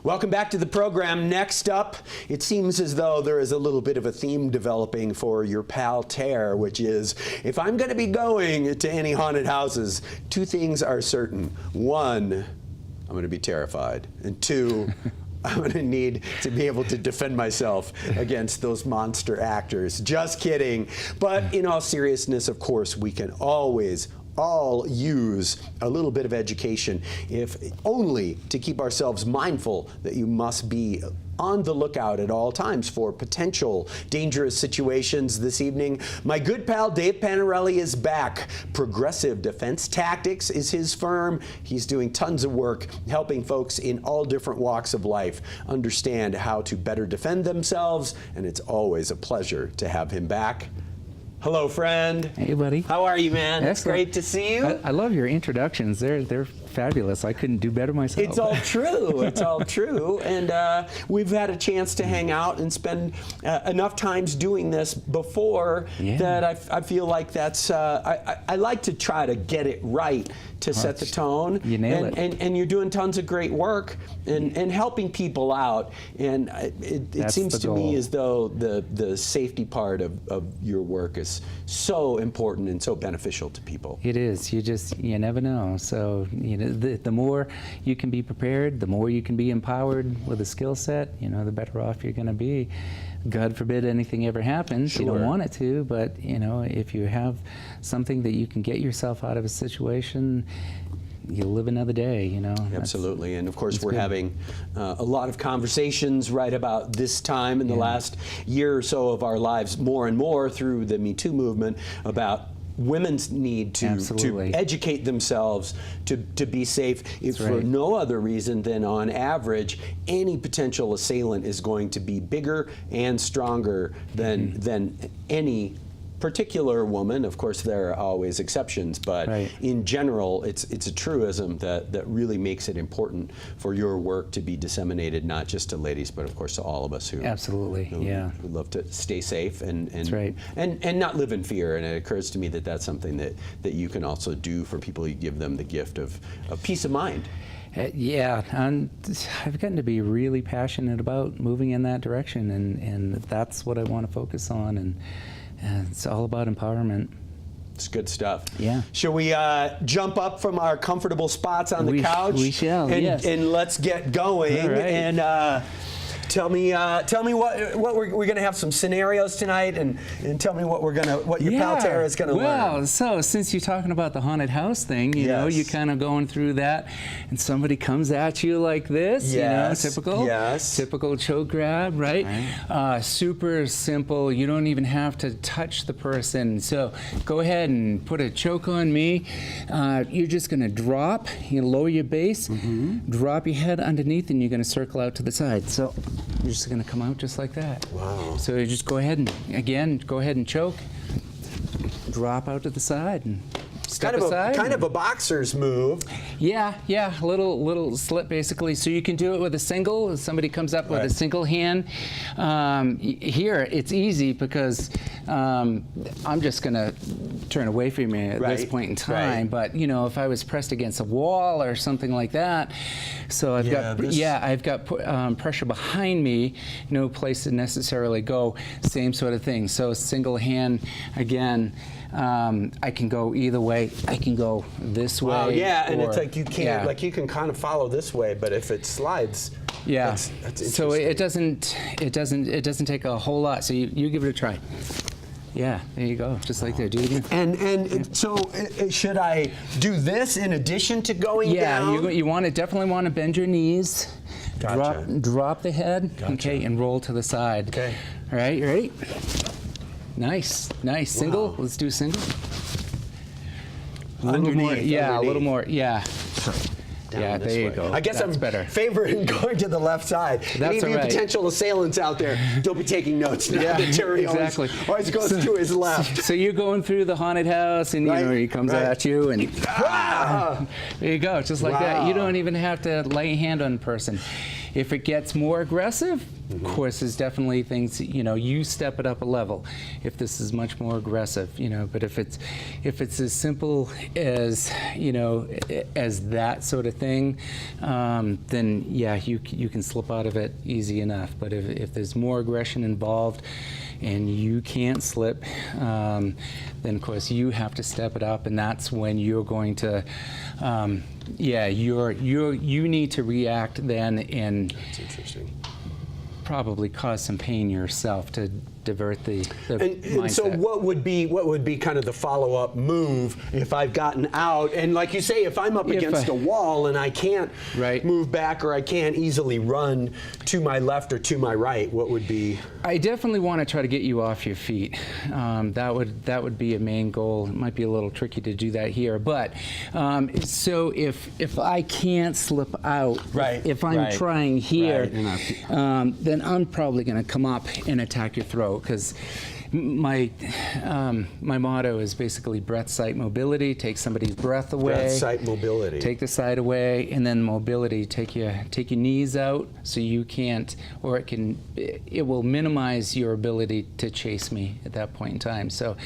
Welcome back to the program. Next up, it seems as though there is a little bit of a theme developing for your pal Tare, which is, if I'm going to be going to any haunted houses, two things are certain. One, I'm going to be terrified. And two, I'm going to need to be able to defend myself against those monster actors. Just kidding. But in all seriousness, of course, we can always all use a little bit of education, if only to keep ourselves mindful that you must be on the lookout at all times for potential dangerous situations. This evening, my good pal Dave Panarelli is back. Progressive Defense Tactics is his firm. He's doing tons of work helping folks in all different walks of life understand how to better defend themselves, and it's always a pleasure to have him back. Hello, friend. Hey, buddy. How are you, man? Excellent. It's great to see you. I love your introductions. They're fabulous. I couldn't do better myself. It's all true. It's all true. And we've had a chance to hang out and spend enough times doing this before that I feel like that's, I like to try to get it right to set the tone. You nail it. And you're doing tons of great work and helping people out. And it seems to me as though the safety part of your work is so important and so beneficial to people. It is. You never know. So, the more you can be prepared, the more you can be empowered with a skill set, the better off you're going to be. God forbid anything ever happens. Sure. You don't want it to, but if you have something that you can get yourself out of a situation, you'll live another day, Absolutely. And of course, we're having a lot of conversations right about this time in the last year or so of our lives, more and more through the Me Too movement, about women's need to educate themselves to be safe, if for no other reason than, on average, any potential assailant is going to be bigger and stronger than any particular woman. Of course, there are always exceptions, but in general, it's a truism that really makes it important for your work to be disseminated, not just to ladies, but of course to all of us who who love to stay safe and not live in fear. And it occurs to me that that's something that you can also do for people. You give them the gift of peace of mind. And I've gotten to be really passionate about moving in that direction, and that's what I want to focus on. And it's all about empowerment. It's good stuff. Yeah. Shall we jump up from our comfortable spots on the couch? We shall, yes. And let's get going. All right. And tell me what we're going to have some scenarios tonight, and tell me what your pal Tare is going to learn. Well, so since you're talking about the haunted house thing, you're kind of going through that, and somebody comes at you like this, typical choke grab, right? Super simple. You don't even have to touch the person. So go ahead and put a choke on me. You're just going to drop. You lower your base, drop your head underneath, and you're going to circle out to the side. So you're just going to come out just like that. Wow. So you just go ahead and choke, drop out to the side, and step aside. Kind of a boxer's move. Yeah, a little slip basically. So you can do it with a single. If somebody comes up with a single hand. Here, it's easy because I'm just going to turn away from you at this point in time. But if I was pressed against a wall or something like that, so I've got pressure behind me, no place to necessarily go. Same sort of thing. So single hand again. I can go either way. I can go this way. Wow, and it's like you can't, like you can kind of follow this way, but if it slides, that's interesting. So it doesn't take a whole lot. So you give it a try. Yeah, there you go, just like that. Do it again. And so, should I do this in addition to going down? Yeah, you definitely want to bend your knees. Gotcha. Drop the head. Gotcha. Okay, and roll to the side. Okay. All right, you ready? Nice. Single. Let's do a single. Underneath. A little more. Yeah. There you go. I guess that's I'm better. favoring going to the left side. That's Any of you potential assailants out there, don't be taking notes now. Terry always goes to his left. So you're going through the haunted house, and he comes at you, and there you go, just like that. You don't even have to lay a hand on the person. If it gets more aggressive, of course, there's definitely things, you step it up a level if this is much more aggressive, but if it's as simple as, as that sort of thing, then yeah, you can slip out of it easy enough. But if there's more aggression involved and you can't slip, then of course you have to step it up, and that's when you're going to, you need to react then and that's interesting. Probably cause some pain yourself to divert the mindset. And so what would be kind of the follow-up move if I've gotten out, and like you say, if I'm up against a wall and I can't move back, or I can't easily run to my left or to my right, what would be? I definitely want to try to get you off your feet. That would be a main goal. It might be a little tricky to do that here, but so if I can't slip out, if I'm trying here, then I'm probably going to come up and attack your throat, because my motto is basically breath, sight, mobility. Take somebody's breath away. Breath, sight, mobility. Take the sight away, and then mobility. Take your knees out so you can't, or it will minimize your ability to chase me at that point in time. So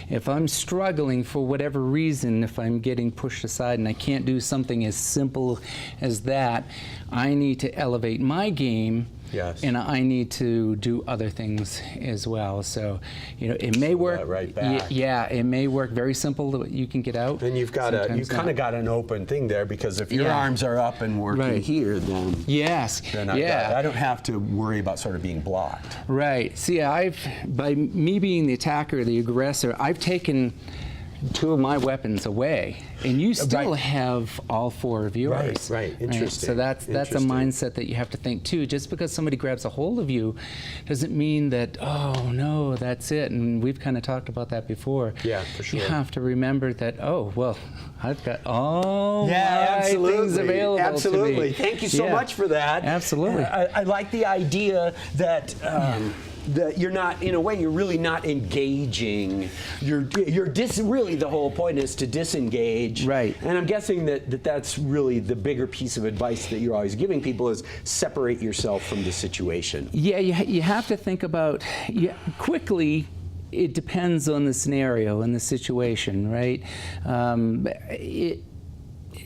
if I'm struggling for whatever reason, if I'm getting pushed aside and I can't do something as simple as that, I need to elevate my game. Yes. And I need to do other things as well. So, it may work. Right back. Yeah, it may work very simple that you can get out. And you've got kind of got an open thing there, because if your arms are up and working here, then then I don't have to worry about sort of being blocked. Right. See, by me being the attacker, the aggressor, I've taken two of my weapons away, and you still have all four of yours. Right. Interesting. So that's a mindset that you have to think too. Just because somebody grabs a hold of you doesn't mean that, oh no, that's it. And we've kind of talked about that before. Yeah, for sure. You have to remember that, oh well, I've got all my things available to me. Thank you so much for that. Absolutely. I like the idea that that you're not, in a way, you're really not engaging. You're really, the whole point is to disengage. Right. And I'm guessing that's really the bigger piece of advice that you're always giving people, is separate yourself from the situation. Yeah, you have to think about quickly. It depends on the scenario and the situation, right?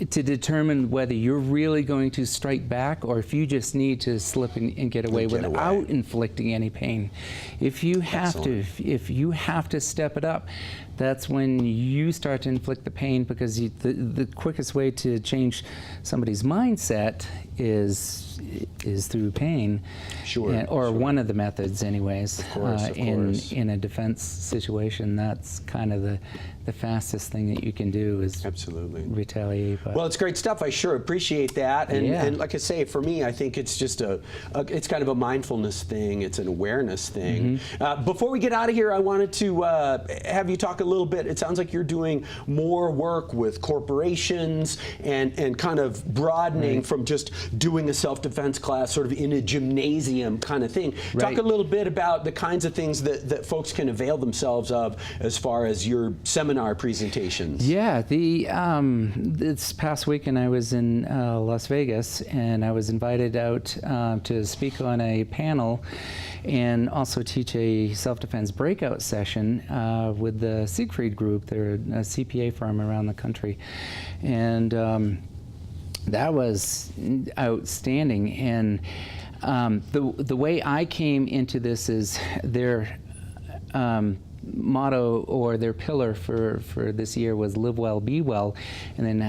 To determine whether you're really going to strike back, or if you just need to slip and get away without inflicting any pain. If you have to step it up, that's when you start to inflict the pain, because the quickest way to change somebody's mindset is through pain. Or one of the methods anyways. Of course. In a defense situation, that's kind of the fastest thing that you can do is retaliate. But. Well, it's great stuff. I sure appreciate that. And like I say, for me, I think it's just it's kind of a mindfulness thing. It's an awareness thing. Before we get out of here, I wanted to have you talk a little bit. It sounds like you're doing more work with corporations and kind of broadening from just doing a self-defense class sort of in a gymnasium kind of thing. Talk a little bit about the kinds of things that folks can avail themselves of as far as your seminar presentations. Yeah, this past weekend I was in Las Vegas, and I was invited out to speak on a panel and also teach a self-defense breakout session with the Siegfried Group. They're a CPA firm around the country. And that was outstanding. And the way I came into this is their motto, or their pillar for this year, was live well, be well. And then,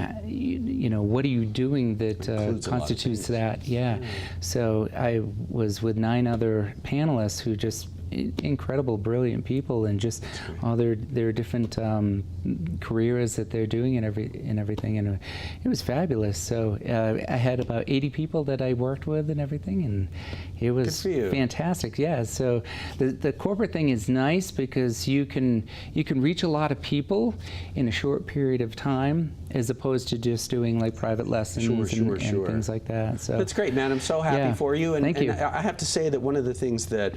what are you doing that constitutes that? So I was with 9 other panelists who just incredible, brilliant people, and just all their different careers that they're doing and everything, and it was fabulous. So I had about 80 people that I worked with and everything, and it was fantastic. Yeah. So the corporate thing is nice because you can reach a lot of people in a short period of time, as opposed to just doing like private lessons and things like that. So that's great, man. I'm so happy for you. And, Thank you. I have to say that one of the things that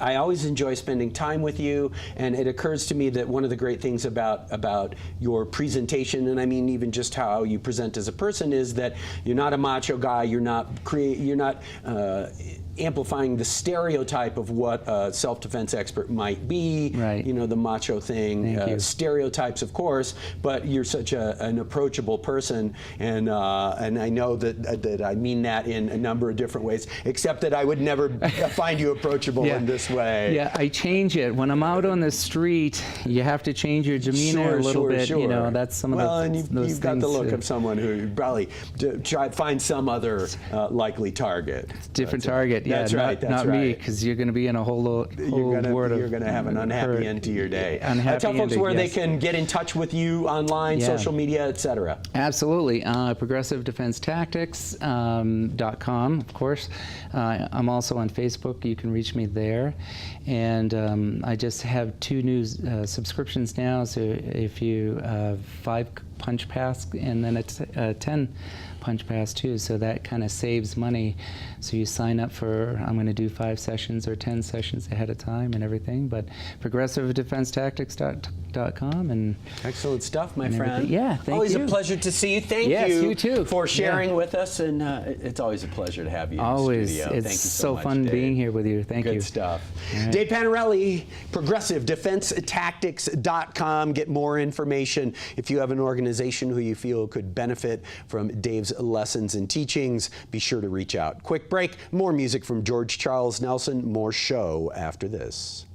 I always always enjoy spending time with you, and it occurs to me that one of the great things about your presentation, and I mean even just how you present as a person, is that you're not a macho guy. You're not amplifying the stereotype of what a self-defense expert might be. Right. You know, the macho thing. Stereotypes, of course, but you're such an approachable person, and I know that I mean that in a number of different ways, except that I would never find you approachable in this way. Yeah, I change it. When I'm out on the street, you have to change your demeanor a little bit. You know, that's some of the and you've got the look of someone who probably try to find some other likely target. Different target. Yeah, that's right. Not me, because you're going to be in a whole you're going to have an unhappy end to your day. Tell folks where they can get in touch with you online, social media, etc. Absolutely. ProgressiveDefenseTactics.com, of course. I'm also on Facebook. You can reach me there. And I just have 2 new subscriptions now. So if you 5 punch pass and then it's 10 punch pass too, so that kind of saves money. So you sign up for, I'm going to do 5 sessions or 10 sessions ahead of time and everything, but ProgressiveDefenseTactics.com. And excellent stuff, my friend. Yeah, thank you. Always a pleasure to see you. Thank you too. For sharing with us, and it's always a pleasure to have you in the studio. It's Thank you so much, fun Dave. being here with you. Thank you. Good stuff. Right. Dave Panarelli, ProgressiveDefenseTactics.com. Get more information. If you have an organization who you feel could benefit from Dave's lessons and teachings, be sure to reach out. Quick break, more music from George Charles Nelson, more show after this.